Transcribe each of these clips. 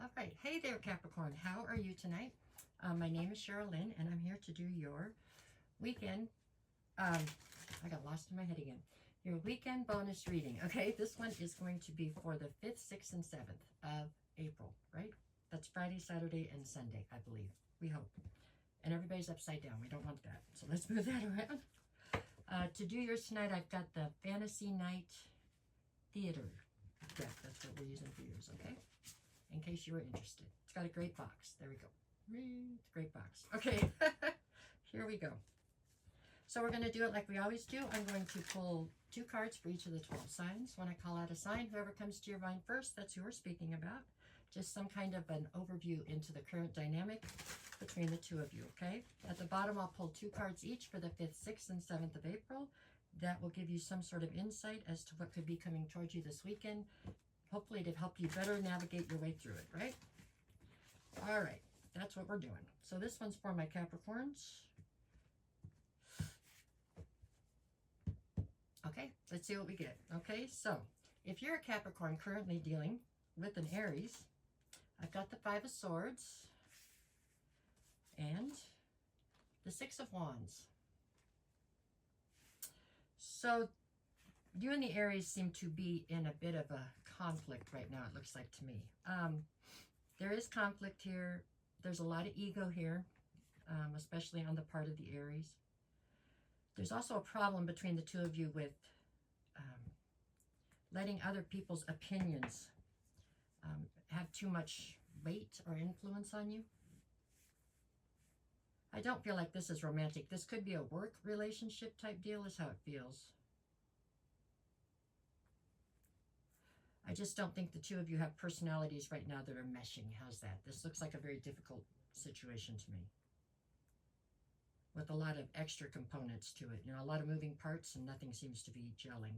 All right. Hey there, Capricorn. How are you tonight? My name is Cheryl Lynn, and I'm here to do your weekend. I got lost in my head again. Your weekend bonus reading. Okay, this one is going to be for the 5th, 6th, and 7th of April, right? That's Friday, Saturday, and Sunday, I believe. We hope. And everybody's upside down. We don't want that. So let's move that around. To do yours tonight, I've got the Fantasy Night Theater deck. That's what we're using for yours, okay? In case you were interested. It's got a great box. There we go. Great box. Okay, here we go. So we're going to do it like we always do. I'm going to pull 2 cards for each of the 12 signs. When I call out a sign, whoever comes to your mind first, that's who we're speaking about. Just some kind of an overview into the current dynamic between the two of you, okay? At the bottom, I'll pull 2 cards each for the 5th, 6th, and 7th of April. That will give you some sort of insight as to what could be coming towards you this weekend. Hopefully to help you better navigate your way through it, right? All right, that's what we're doing. So this one's for my Capricorns. Okay, let's see what we get. Okay, so if you're a Capricorn currently dealing with an Aries, I've got the 5 of Swords and the 6 of Wands. So you and the Aries seem to be in a bit of a conflict right now, it looks like to me. There is conflict here. There's a lot of ego here, especially on the part of the Aries. There's also a problem between the two of you with letting other people's opinions have too much weight or influence on you. I don't feel like this is romantic. This could be a work relationship type deal is how it feels. I just don't think the two of you have personalities right now that are meshing. How's that? This looks like a very difficult situation to me, with a lot of extra components to it. You know, a lot of moving parts and nothing seems to be gelling.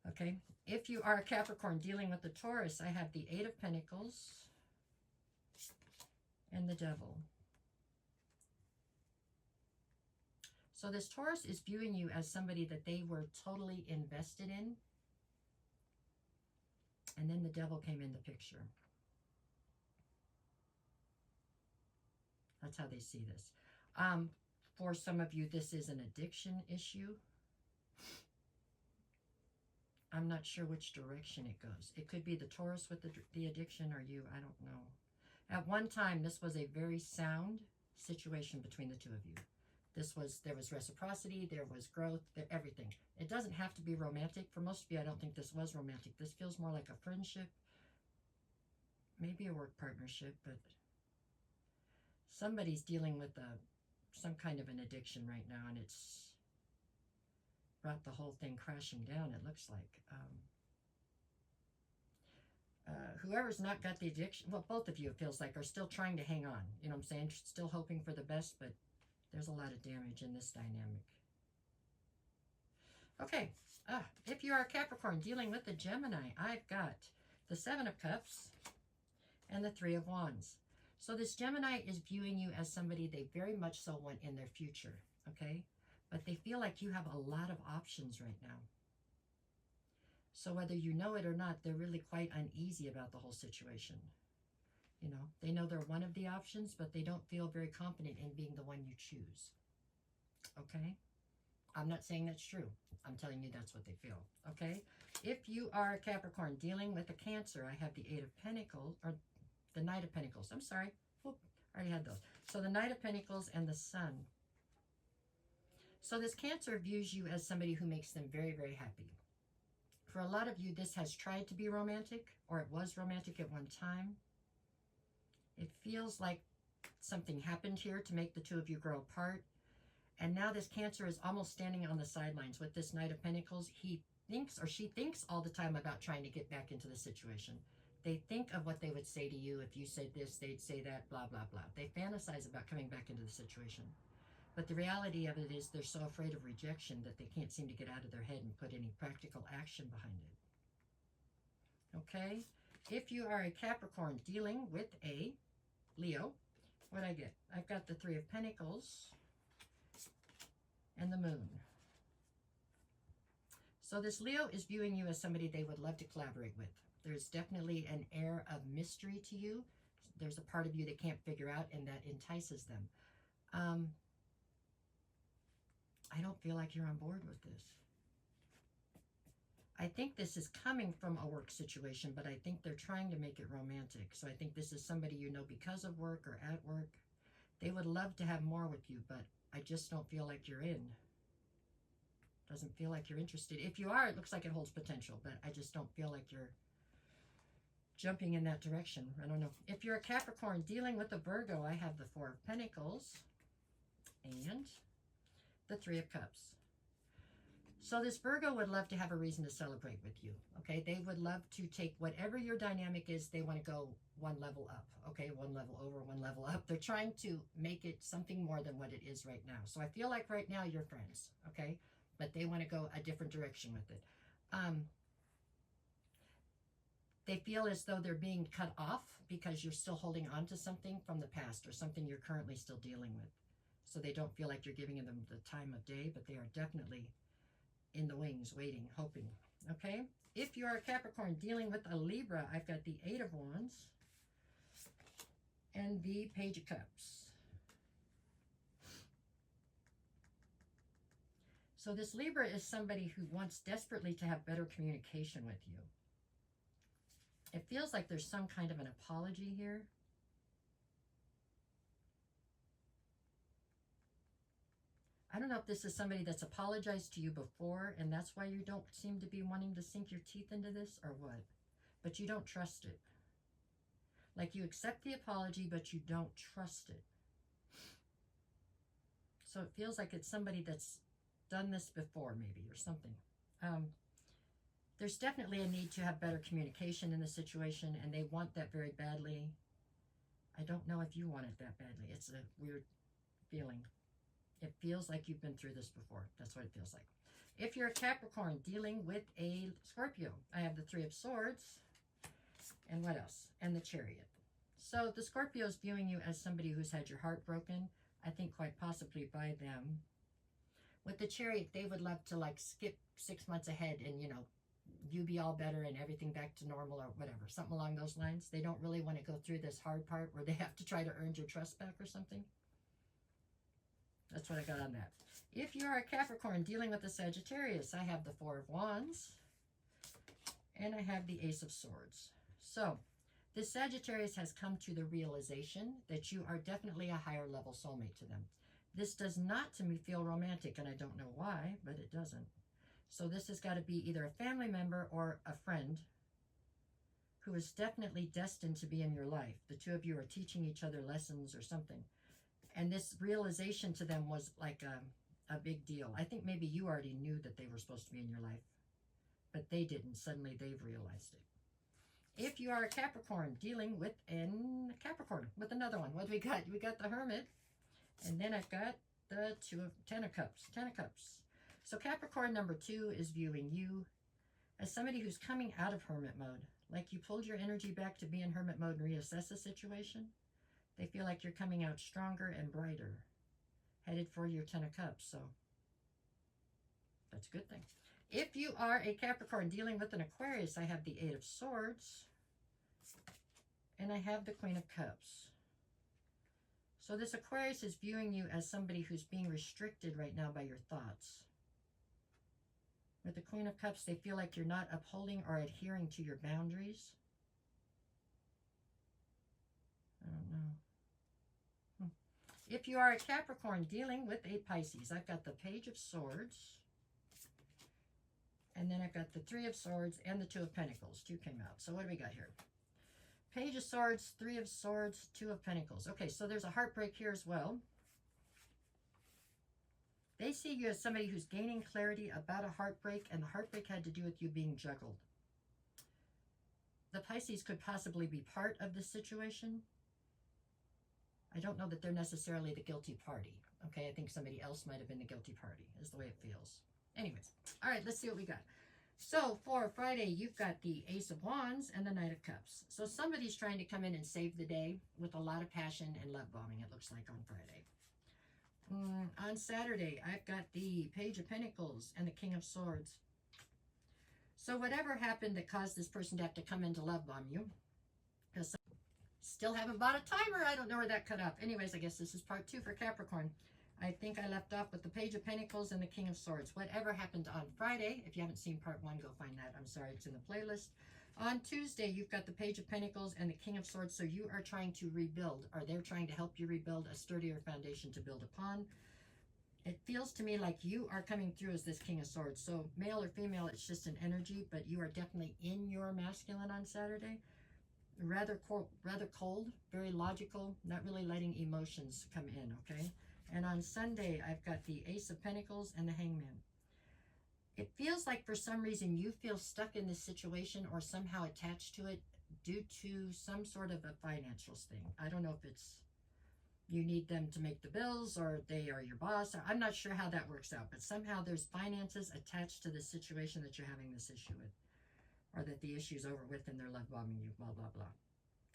Okay, if you are a Capricorn dealing with the Taurus, I have the 8 of Pentacles and the Devil. So this Taurus is viewing you as somebody that they were totally invested in. And then the Devil came in the picture. That's how they see this. For some of you, this is an addiction issue. I'm not sure which direction it goes. It could be the Taurus with the addiction or you. I don't know. At one time, this was a very sound situation between the two of you. There was reciprocity, there was growth, everything. It doesn't have to be romantic. For most of you, I don't think this was romantic. This feels more like a friendship, maybe a work partnership, but somebody's dealing with some kind of an addiction right now, and it's brought the whole thing crashing down, it looks like. Whoever's not got the addiction, well, both of you, it feels like, are still trying to hang on. You know what I'm saying? Still hoping for the best, but there's a lot of damage in this dynamic. Okay, if you are a Capricorn dealing with the Gemini, I've got the 7 of Cups and the 3 of Wands. So this Gemini is viewing you as somebody they very much so want in their future, okay? But they feel like you have a lot of options right now. So whether you know it or not, they're really quite uneasy about the whole situation. You know, they know they're one of the options, but they don't feel very confident in being the one you choose. Okay? I'm not saying that's true. I'm telling you that's what they feel. Okay? If you are a Capricorn dealing with a Cancer, I have the 8 of Pentacles, or the Knight of Pentacles. I'm sorry. Oop, I already had those. So the Knight of Pentacles and the Sun. So this Cancer views you as somebody who makes them very, very happy. For a lot of you, this has tried to be romantic, or it was romantic at one time. It feels like something happened here to make the two of you grow apart. And now this Cancer is almost standing on the sidelines with this Knight of Pentacles. He thinks, or she thinks all the time about trying to get back into the situation. They think of what they would say to you. If you said this, they'd say that, blah, blah, blah. They fantasize about coming back into the situation. But the reality of it is they're so afraid of rejection that they can't seem to get out of their head and put any practical action behind it. Okay? If you are a Capricorn dealing with a Leo, what I get? I've got the 3 of Pentacles and the Moon. So this Leo is viewing you as somebody they would love to collaborate with. There's definitely an air of mystery to you. There's a part of you they can't figure out, and that entices them. I don't feel like you're on board with this. I think this is coming from a work situation, but I think they're trying to make it romantic. So I think this is somebody you know because of work or at work. They would love to have more with you, but I just don't feel like you're in. Doesn't feel like you're interested. If you are, it looks like it holds potential, but I just don't feel like you're jumping in that direction. I don't know. If you're a Capricorn dealing with a Virgo, I have the Four of Pentacles and the Three of Cups. So this Virgo would love to have a reason to celebrate with you, okay? They would love to take whatever your dynamic is, they want to go one level up, okay? One level over, one level up. They're trying to make it something more than what it is right now. So I feel like right now you're friends, okay? But they want to go a different direction with it. They feel as though they're being cut off because you're still holding on to something from the past or something you're currently still dealing with. So they don't feel like you're giving them the time of day, but they are definitely in the wings, waiting, hoping, okay? If you are a Capricorn dealing with a Libra, I've got the Eight of Wands and the Page of Cups. So this Libra is somebody who wants desperately to have better communication with you. It feels like there's some kind of an apology here. I don't know if this is somebody that's apologized to you before and that's why you don't seem to be wanting to sink your teeth into this or what. But you don't trust it. Like you accept the apology, but you don't trust it. So it feels like it's somebody that's done this before maybe or something. There's definitely a need to have better communication in the situation and they want that very badly. I don't know if you want it that badly. It's a weird feeling. It feels like you've been through this before. That's what it feels like. If you're a Capricorn dealing with a Scorpio, I have the Three of Swords. And what else? And the Chariot. So the Scorpio is viewing you as somebody who's had your heart broken. I think quite possibly by them. With the Chariot, they would love to like skip 6 months ahead and, you know, you be all better and everything back to normal or whatever. Something along those lines. They don't really want to go through this hard part where they have to try to earn your trust back or something. That's what I got on that. If you are a Capricorn dealing with the Sagittarius, I have the Four of Wands and I have the Ace of Swords. So this Sagittarius has come to the realization that you are definitely a higher level soulmate to them. This does not to me feel romantic and I don't know why, but it doesn't. So this has got to be either a family member or a friend who is definitely destined to be in your life. The two of you are teaching each other lessons or something. And this realization to them was like a big deal. I think maybe you already knew that they were supposed to be in your life, but they didn't. Suddenly they've realized it. If you are a Capricorn dealing with Capricorn with another one, what do we got? We got the Hermit, and then I've got the Ten of Cups. So Capricorn number 2 is viewing you as somebody who's coming out of hermit mode. Like you pulled your energy back to be in hermit mode and reassess the situation. They feel like you're coming out stronger and brighter, headed for your Ten of Cups. So that's a good thing. If you are a Capricorn dealing with an Aquarius, I have the Eight of Swords and I have the Queen of Cups. So this Aquarius is viewing you as somebody who's being restricted right now by your thoughts. With the Queen of Cups, they feel like you're not upholding or adhering to your boundaries. I don't know. If you are a Capricorn dealing with a Pisces, I've got the Page of Swords. And then I've got the Three of Swords and the Two of Pentacles. 2 came out. So what do we got here? Page of Swords, Three of Swords, Two of Pentacles. Okay, so there's a heartbreak here as well. They see you as somebody who's gaining clarity about a heartbreak, and the heartbreak had to do with you being juggled. The Pisces could possibly be part of this situation. I don't know that they're necessarily the guilty party. Okay, I think somebody else might have been the guilty party, is the way it feels. Anyways, all right, let's see what we got. So for Friday, you've got the Ace of Wands and the Knight of Cups. So somebody's trying to come in and save the day with a lot of passion and love bombing, it looks like, on Friday. On Saturday, I've got the Page of Pentacles and the King of Swords. So whatever happened that caused this person to have to come in to love bomb you, because still haven't bought a timer. I don't know where that cut off. Anyways, I guess this is part 2 for Capricorn. I think I left off with the Page of Pentacles and the King of Swords. Whatever happened on Friday, if you haven't seen part 1, go find that. I'm sorry, it's in the playlist. On Tuesday, you've got the Page of Pentacles and the King of Swords, so you are trying to rebuild, or they're trying to help you rebuild a sturdier foundation to build upon. It feels to me like you are coming through as this King of Swords. So male or female, it's just an energy, but you are definitely in your masculine on Saturday. Rather cold, very logical, not really letting emotions come in, okay? And on Sunday, I've got the Ace of Pentacles and the Hangman. It feels like for some reason you feel stuck in this situation or somehow attached to it due to some sort of a financial thing. I don't know if it's you need them to make the bills or they are your boss. Or I'm not sure how that works out, but somehow there's finances attached to the situation that you're having this issue with, or that the issue's over with and they're love bombing you, blah, blah, blah.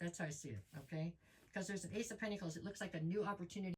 That's how I see it, okay? Because there's an Ace of Pentacles. It looks like a new opportunity